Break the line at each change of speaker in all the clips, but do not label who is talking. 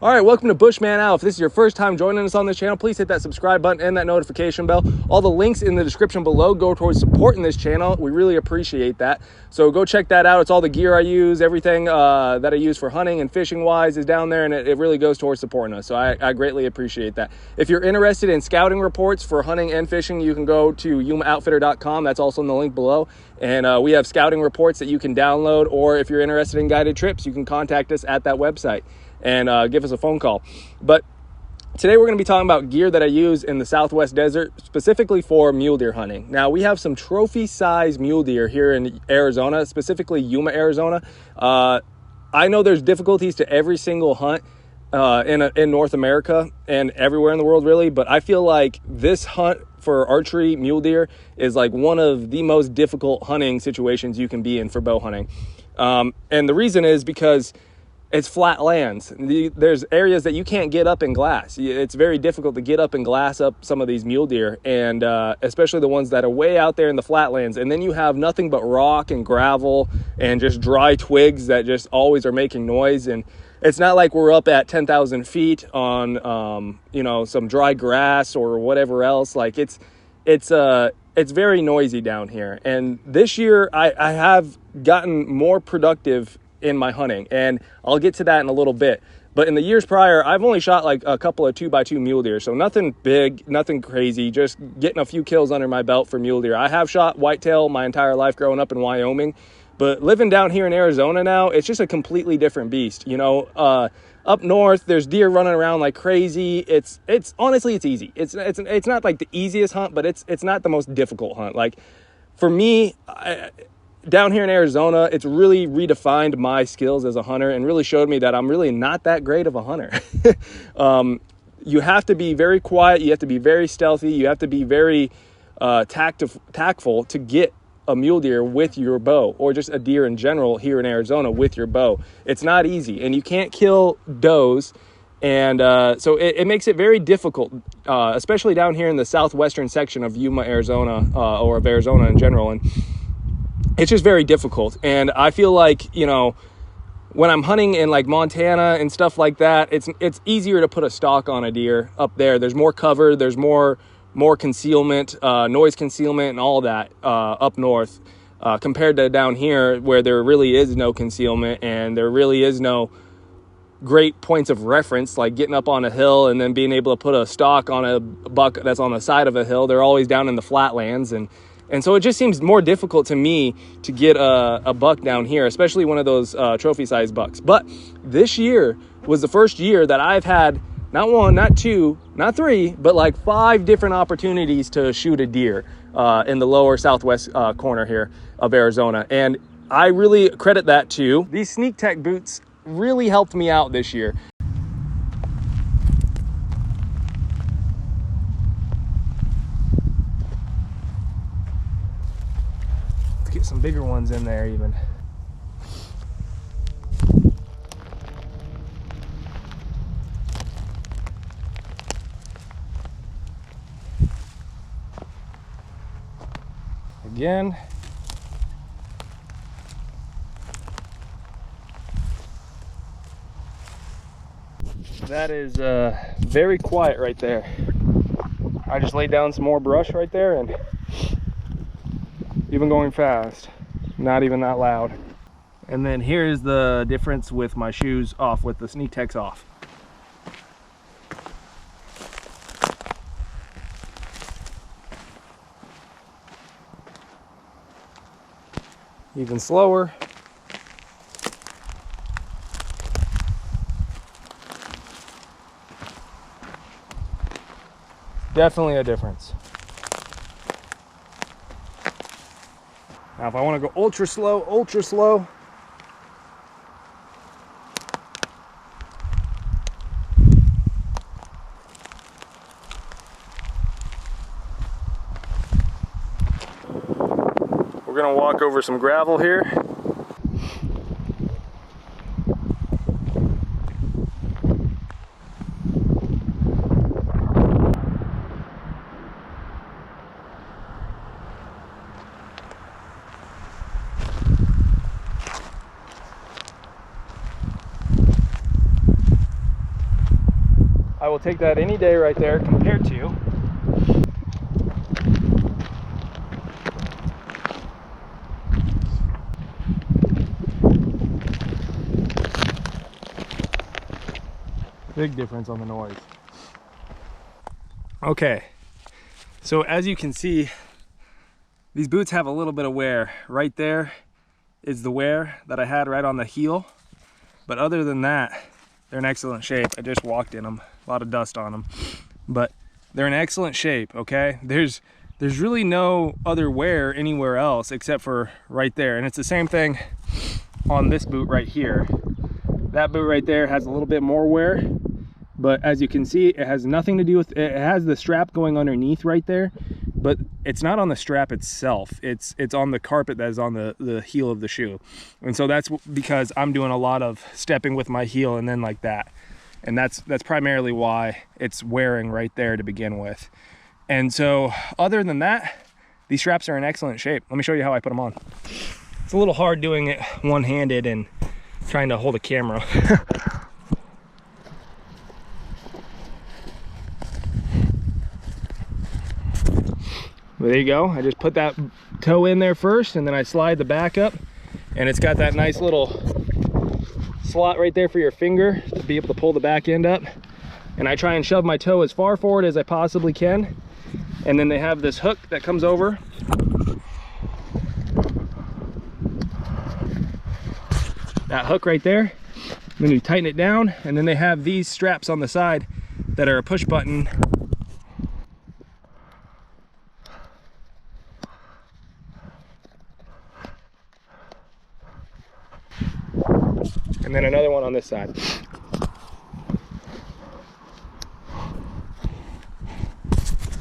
All right, welcome to Bushman Al. If this is your first time joining us on this channel, please hit that subscribe button and that notification bell. All the links in the description below go towards supporting this channel. We really appreciate that. So go check that out. It's all the gear I use, everything that I use for hunting and fishing wise is down there, and it really goes towards supporting us. So I greatly appreciate that. If you're interested in scouting reports for hunting and fishing, you can go to yumaoutfitter.com. That's also in the link below. And we have scouting reports that you can download, or if you're interested in guided trips, you can contact us at that website and give us a phone call. But today we're going to be talking about gear that I use in the Southwest desert, specifically for mule deer hunting. Now, we have some trophy size mule deer here in Arizona, specifically Yuma, Arizona. I know there's difficulties to every single hunt in North America and everywhere in the world, really, but I feel like this hunt for archery mule deer is like one of the most difficult hunting situations you can be in for bow hunting. And the reason is because it's flat lands. There's areas that you can't get up in glass. It's very difficult to get up and glass up some of these mule deer, and especially the ones that are way out there in the flatlands. And then you have nothing but rock and gravel and just dry twigs that just always are making noise. And it's not like we're up at 10,000 feet on, some dry grass or whatever else. Like it's very noisy down here. And this year I have gotten more productive in my hunting, and I'll get to that in a little bit. But in the years prior, I've only shot like a couple of 2x2 mule deer, so nothing big, nothing crazy, just getting a few kills under my belt for mule deer. I have shot whitetail my entire life growing up in Wyoming, but living down here in Arizona now, it's just a completely different beast. Up north, there's deer running around like crazy. It's honestly, it's easy. It's not like the easiest hunt, but it's not the most difficult hunt. Like for me, down here in Arizona, it's really redefined my skills as a hunter and really showed me that I'm really not that great of a hunter. You have to be very quiet. You have to be very stealthy. You have to be very tactful to get a mule deer with your bow, or just a deer in general here in Arizona with your bow. It's not easy, and you can't kill does. And so it makes it very difficult, especially down here in the southwestern section of Yuma, Arizona, or of Arizona in general. And it's just very difficult. And I feel like, when I'm hunting in like Montana and stuff like that, it's easier to put a stalk on a deer up there. There's more cover, there's more concealment, noise concealment and all that up north compared to down here, where there really is no concealment and there really is no great points of reference, like getting up on a hill and then being able to put a stalk on a buck that's on the side of a hill. They're always down in the flatlands, and so it just seems more difficult to me to get a buck down here, especially one of those trophy-sized bucks. But this year was the first year that I've had not one, not two, not three, but like 5 different opportunities to shoot a deer in the lower southwest corner here of Arizona. And I really credit that to these Sneektec boots. Really helped me out this year. Get some bigger ones in there even. Again. That is very quiet right there. I just laid down some more brush right there, and even going fast, not even that loud. And then here's the difference with my shoes off, with the Sneektecs off. Even slower. Definitely a difference. Now, if I want to go ultra slow, we're going to walk over some gravel here. I will take that any day right there compared to big difference on the noise. Okay, so as you can see, these boots have a little bit of wear. Right there is the wear that I had right on the heel. But other than that, they're in excellent shape. I just walked in them, a lot of dust on them. But they're in excellent shape, okay? There's really no other wear anywhere else except for right there. And it's the same thing on this boot right here. That boot right there has a little bit more wear. But as you can see, it has nothing to do with, it has the strap going underneath right there, but it's not on the strap itself. It's on the carpet that is on the heel of the shoe. And so that's because I'm doing a lot of stepping with my heel and then like that. And that's primarily why it's wearing right there to begin with. And so other than that, these straps are in excellent shape. Let me show you how I put them on. It's a little hard doing it one-handed and trying to hold a camera. There you go. I just put that toe in there first and then I slide the back up, and it's got that nice little slot right there for your finger to be able to pull the back end up. And I try and shove my toe as far forward as I possibly can. And then they have this hook that comes over. That hook right there. Then you tighten it down, and then they have these straps on the side that are a push button. And then another one on this side.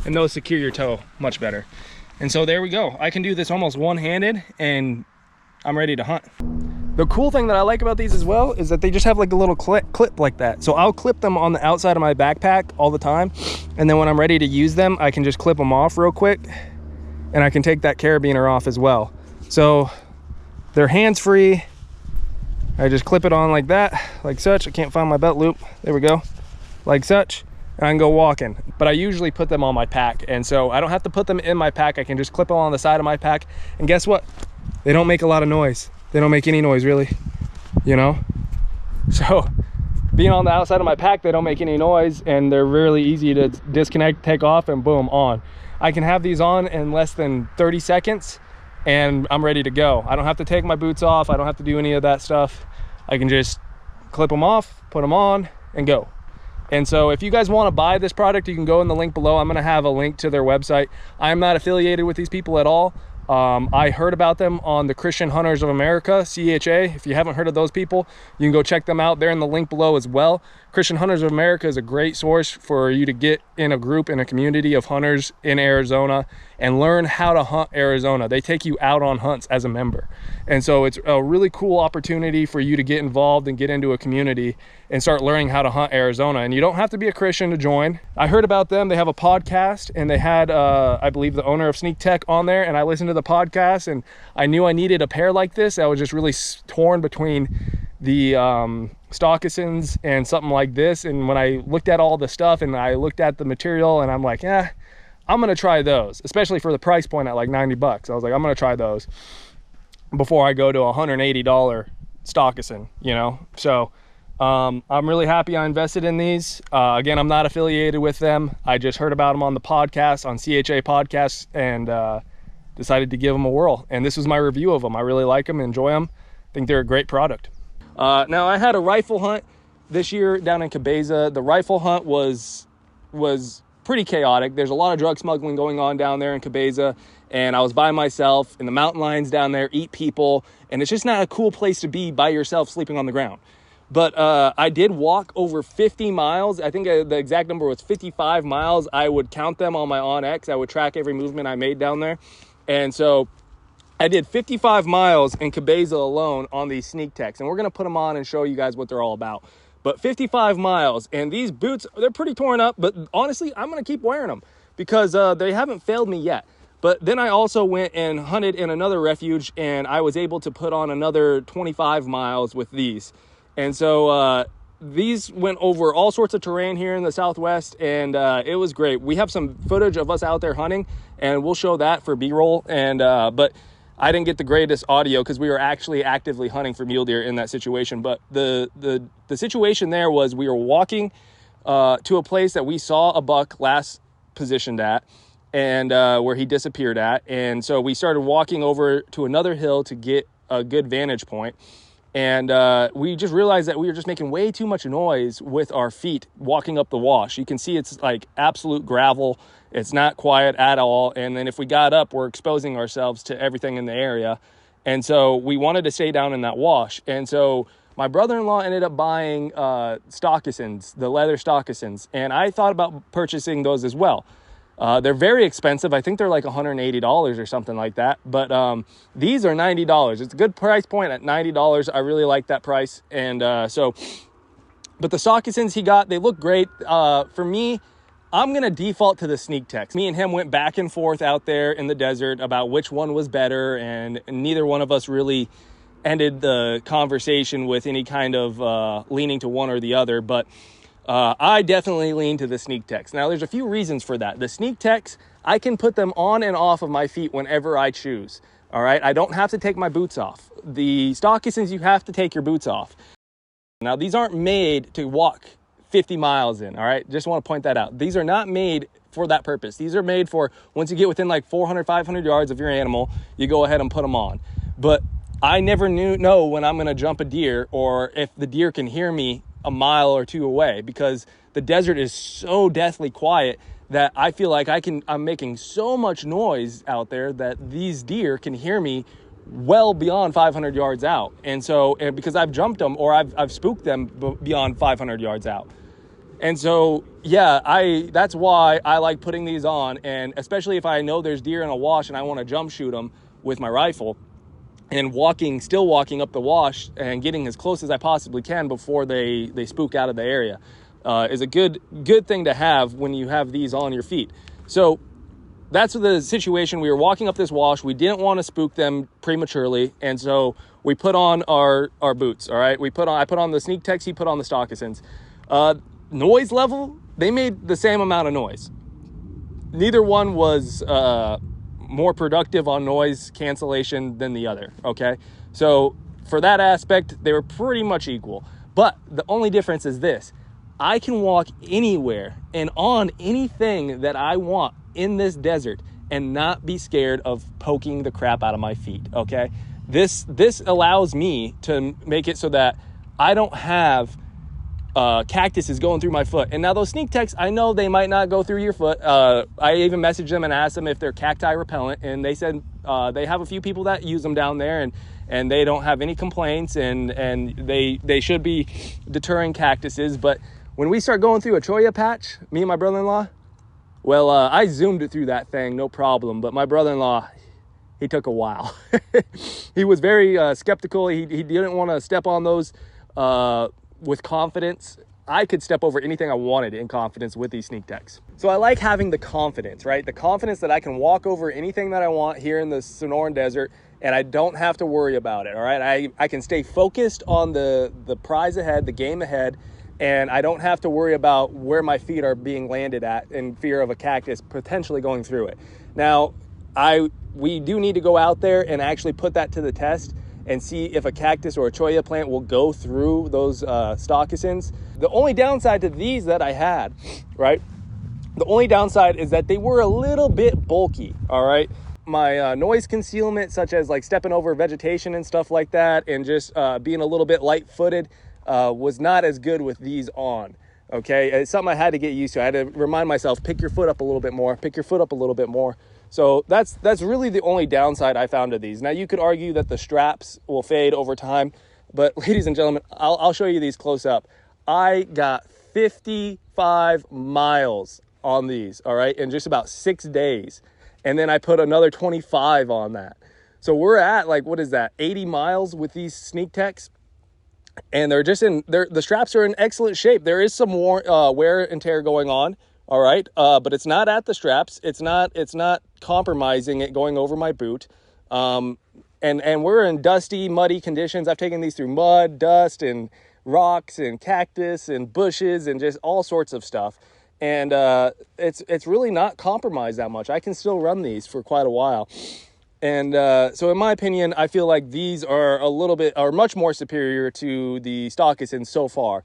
And those secure your toe much better. And so there we go. I can do this almost one-handed and I'm ready to hunt. The cool thing that I like about these as well is that they just have like a little clip like that. So I'll clip them on the outside of my backpack all the time. And then when I'm ready to use them, I can just clip them off real quick and I can take that carabiner off as well. So they're hands-free. I just clip it on like that, like such. I can't find my belt loop. There we go, like such. And I can go walking. But I usually put them on my pack. And so I don't have to put them in my pack. I can just clip them on the side of my pack. And guess what? They don't make a lot of noise. They don't make any noise really, you know? So being on the outside of my pack, they don't make any noise and they're really easy to disconnect, take off, and boom, on. I can have these on in less than 30 seconds and I'm ready to go. I don't have to take my boots off. I don't have to do any of that stuff. I can just clip them off, put them on, and go. And so if you guys want to buy this product, you can go in the link below. I'm going to have a link to their website. I'm not affiliated with these people at all. I heard about them on the Christian Hunters of America, CHA. If you haven't heard of those people, you can go check them out. They're in the link below as well. Christian Hunters of America is a great source for you to get in a group, in a community of hunters in Arizona and learn how to hunt Arizona. They take you out on hunts as a member. And so it's a really cool opportunity for you to get involved and get into a community and start learning how to hunt Arizona. And you don't have to be a Christian to join. I heard about them. They have a podcast and they had, I believe, the owner of Sneektec on there, and I listened to the podcast and I knew I needed a pair like this. I was just really torn between the stockisons and something like this. And when I looked at all the stuff and I looked at the material and I'm like, I'm gonna try those, especially for the price point at like 90 bucks. I was like, I'm gonna try those before I go to a $180 stockison, you know? So I'm really happy I invested in these. Again, I'm not affiliated with them. I just heard about them on the podcast, on CHA podcasts, and decided to give them a whirl. And this was my review of them. I really like them, enjoy them. I think they're a great product. Now I had a rifle hunt this year down in Cabeza. The rifle hunt was pretty chaotic. There's a lot of drug smuggling going on down there in Cabeza, and I was by myself, and the mountain lions down there eat people, and it's just not a cool place to be by yourself sleeping on the ground. But I did walk over 50 miles. I think the exact number was 55 miles. I would count them on my OnX. I would track every movement I made down there. And so I did 55 miles in Cabeza alone on these Sneektecs, and we're gonna put them on and show you guys what they're all about. But 55 miles, and these boots, they're pretty torn up, but honestly, I'm gonna keep wearing them because they haven't failed me yet. But then I also went and hunted in another refuge, and I was able to put on another 25 miles with these. And so these went over all sorts of terrain here in the Southwest, and it was great. We have some footage of us out there hunting, and we'll show that for B-roll. And but I didn't get the greatest audio because we were actually actively hunting for mule deer in that situation. But the situation there was we were walking to a place that we saw a buck last positioned at, and where he disappeared at. And so we started walking over to another hill to get a good vantage point. And we just realized that we were just making way too much noise with our feet walking up the wash. You can see it's like absolute gravel. It's not quiet at all. And then if we got up, we're exposing ourselves to everything in the area. And so we wanted to stay down in that wash. And so my brother-in-law ended up buying stockisons, the leather stockisons. And I thought about purchasing those as well. They're very expensive. I think they're like $180 or something like that. But these are $90. It's a good price point at $90. I really like that price. And but the stockisons he got, they look great. For me, I'm going to default to the Sneektec. Me and him went back and forth out there in the desert about which one was better. And neither one of us really ended the conversation with any kind of leaning to one or the other. But I definitely lean to the Sneektec. Now, there's a few reasons for that. The Sneektec, I can put them on and off of my feet whenever I choose. All right, I don't have to take my boots off. The stockisons, you have to take your boots off. Now, these aren't made to walk 50 miles in. All right, just want to point that out. These are not made for that purpose. These are made for once you get within like 400, 500 yards of your animal, you go ahead and put them on. But I never know when I'm going to jump a deer or if the deer can hear me a mile or two away, because the desert is so deathly quiet that I feel like I'm making so much noise out there that these deer can hear me well beyond 500 yards out. And so, because I've jumped them or I've spooked them beyond 500 yards out. And so, yeah, that's why I like putting these on. And especially if I know there's deer in a wash and I want to jump shoot them with my rifle, and still walking up the wash and getting as close as I possibly can before they spook out of the area is a good thing to have when you have these on your feet. So that's the situation. We were walking up this wash. We didn't want to spook them prematurely, and so we put on our boots. All right, I put on the Sneektec. He put on the stockisons. Noise level, they made the same amount of noise. Neither one was more productive on noise cancellation than the other, okay? So for that aspect, they were pretty much equal. But the only difference is this. I can walk anywhere and on anything that I want in this desert and not be scared of poking the crap out of my feet, okay? This allows me to make it so that I don't have cactuses going through my foot. And now those Sneektecs, I know they might not go through your foot. I even messaged them and asked them if they're cacti repellent, and they said they have a few people that use them down there, and they don't have any complaints, and they should be deterring cactuses. But when we start going through a cholla patch, me and my brother-in-law, well, I zoomed it through that thing, no problem. But my brother-in-law, he took a while. He was very skeptical. He didn't want to step on those with confidence. I could step over anything I wanted in confidence with these Sneektecs. So I like having the confidence, right? The confidence that I can walk over anything that I want here in the Sonoran Desert, and I don't have to worry about it, all right? I can stay focused on the prize ahead, the game ahead, and I don't have to worry about where my feet are being landed at in fear of a cactus potentially going through it. Now, we do need to go out there and actually put that to the test and see if a cactus or a cholla plant will go through those stockisons. The only downside to these that I had, right? The only downside is that they were a little bit bulky, all right? My noise concealment, such as like stepping over vegetation and stuff like that, and just being a little bit light-footed, was not as good with these on, okay? It's something I had to get used to. I had to remind myself, pick your foot up a little bit more, pick your foot up a little bit more. So that's really the only downside I found to these. Now, you could argue that the straps will fade over time, but ladies and gentlemen, I'll show you these close up. I got 55 miles on these, all right, in just about 6 days. And then I put another 25 on that. So we're at like, what is that, 80 miles with these Sneektecs. And the straps are in excellent shape. There is some wear and tear going on. All right, but it's not at the straps. It's not compromising it going over my boot. And we're in dusty, muddy conditions. I've taken these through mud, dust, and rocks and cactus and bushes and just all sorts of stuff. And it's really not compromised that much. I can still run these for quite a while. And so in my opinion, I feel like these are much more superior to the stockism so far,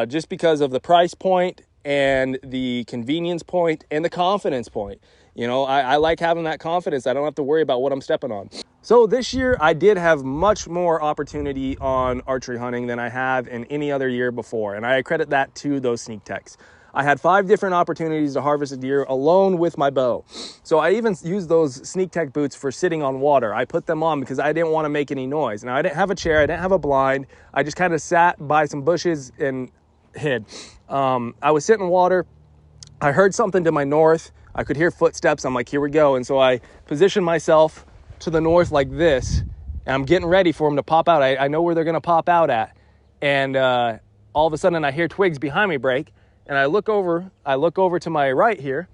just because of the price point and the convenience point and the confidence point. You know, I like having that confidence. I don't have to worry about what I'm stepping on. So this year I did have much more opportunity on archery hunting than I have in any other year before. And I credit that to those Sneektecs. I had 5 different opportunities to harvest a deer alone with my bow. So I even used those Sneektec boots for sitting on water. I put them on because I didn't want to make any noise. Now I didn't have a chair, I didn't have a blind. I just kind of sat by some bushes and hid. I was sitting in water. I heard something to my north. I could hear footsteps. I'm like, here we go. And so I positioned myself to the north like this, and I'm getting ready for them to pop out. I know where they're going to pop out at. And all of a sudden I hear twigs behind me break, and I look over to my right here,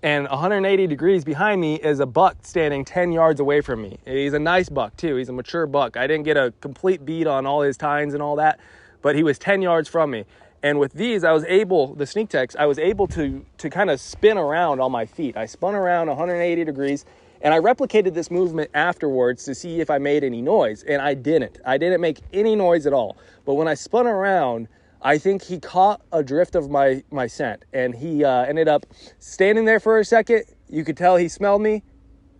and 180 degrees behind me is a buck standing 10 yards away from me. He's a nice buck too. He's a mature buck. I didn't get a complete beat on all his tines and all that, but he was 10 yards from me. And with these, the Sneektecs, I was able to kind of spin around on my feet. I spun around 180 degrees, and I replicated this movement afterwards to see if I made any noise, and I didn't. I didn't make any noise at all. But when I spun around, I think he caught a drift of my scent, and he ended up standing there for a second. You could tell he smelled me,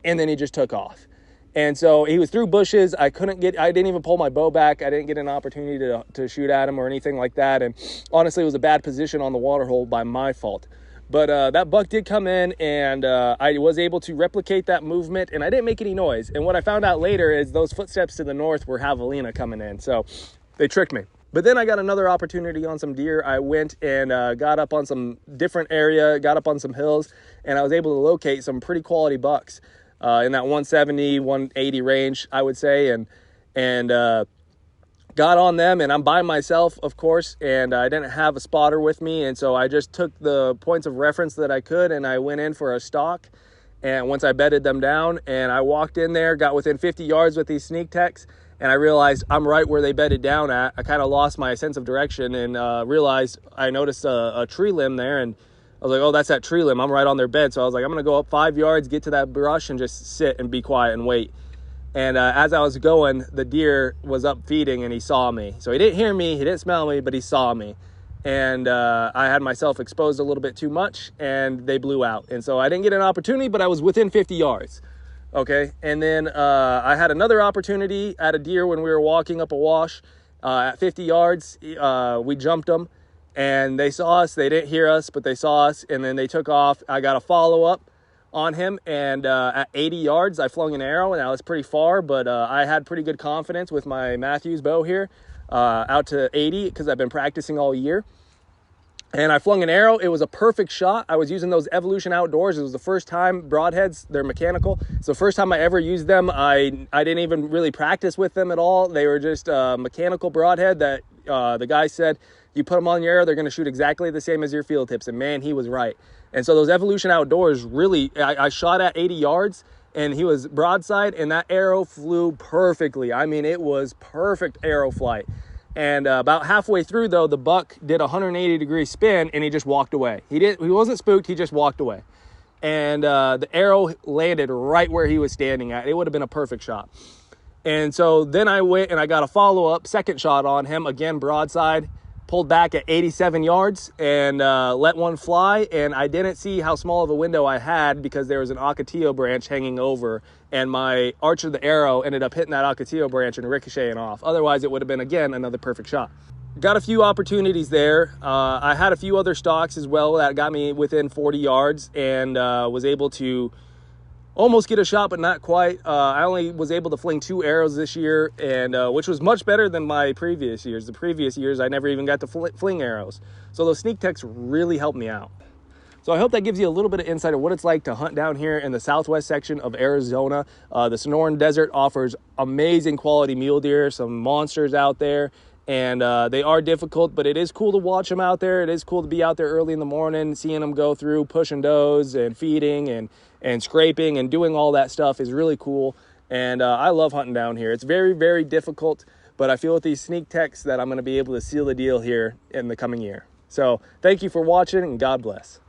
and then he just took off. And so he was through bushes. I didn't even pull my bow back. I didn't get an opportunity to shoot at him or anything like that. And honestly, it was a bad position on the water hole by my fault. But that buck did come in, and I was able to replicate that movement, and I didn't make any noise. And what I found out later is those footsteps to the north were javelina coming in. So they tricked me. But then I got another opportunity on some deer. I went and got up on some different area, got up on some hills, and I was able to locate some pretty quality bucks. In that 170, 180 range, I would say, and got on them, and I'm by myself, of course, and I didn't have a spotter with me, and so I just took the points of reference that I could, and I went in for a stalk, and once I bedded them down, and I walked in there, got within 50 yards with these Sneektecs, and I realized I'm right where they bedded down at. I kind of lost my sense of direction, and I noticed a tree limb there, and I was like, oh, that's that tree limb. I'm right on their bed. So I was like, I'm going to go up 5 yards, get to that brush, and just sit and be quiet and wait. And as I was going, the deer was up feeding, and he saw me. So he didn't hear me, he didn't smell me, but he saw me. And I had myself exposed a little bit too much, and they blew out. And so I didn't get an opportunity, but I was within 50 yards. Okay, and then I had another opportunity at a deer when we were walking up a wash at 50 yards. We jumped them. And they saw us. They didn't hear us, but they saw us, and then they took off. I got a follow-up on him, and at 80 yards, I flung an arrow, and that was pretty far, but I had pretty good confidence with my Matthews bow here, out to 80, because I've been practicing all year. And I flung an arrow. It was a perfect shot. I was using those Evolution Outdoors. It was the first time, broadheads, they're mechanical. It's the first time I ever used them. I didn't even really practice with them at all. They were just a mechanical broadhead that the guy said, you put them on your arrow, they're going to shoot exactly the same as your field tips. And man, he was right. And so those Evolution Outdoors really, I shot at 80 yards, and he was broadside, and that arrow flew perfectly. I mean, it was perfect arrow flight. And about halfway through, though, the buck did a 180-degree spin, and he just walked away. He wasn't spooked. He just walked away. And the arrow landed right where he was standing at. It would have been a perfect shot. And so then I went and I got a follow-up second shot on him, again, broadside, pulled back at 87 yards and let one fly. And I didn't see how small of a window I had because there was an ocotillo branch hanging over, and my arch of the arrow ended up hitting that ocotillo branch and ricocheting off. Otherwise, it would have been, again, another perfect shot. Got a few opportunities there. I had a few other stalks as well that got me within 40 yards and was able to almost get a shot, but not quite. I only was able to fling 2 arrows this year, and which was much better than my previous years. The previous years, I never even got to fling arrows. So those Sneektecs really helped me out. So I hope that gives you a little bit of insight of what it's like to hunt down here in the southwest section of Arizona. The Sonoran Desert offers amazing quality mule deer, some monsters out there. And they are difficult, but it is cool to watch them out there. It is cool to be out there early in the morning, seeing them go through, pushing does and feeding and scraping and doing all that stuff is really cool. And I love hunting down here. It's very, very difficult, but I feel with these Sneektecs that I'm going to be able to seal the deal here in the coming year. So thank you for watching, and God bless.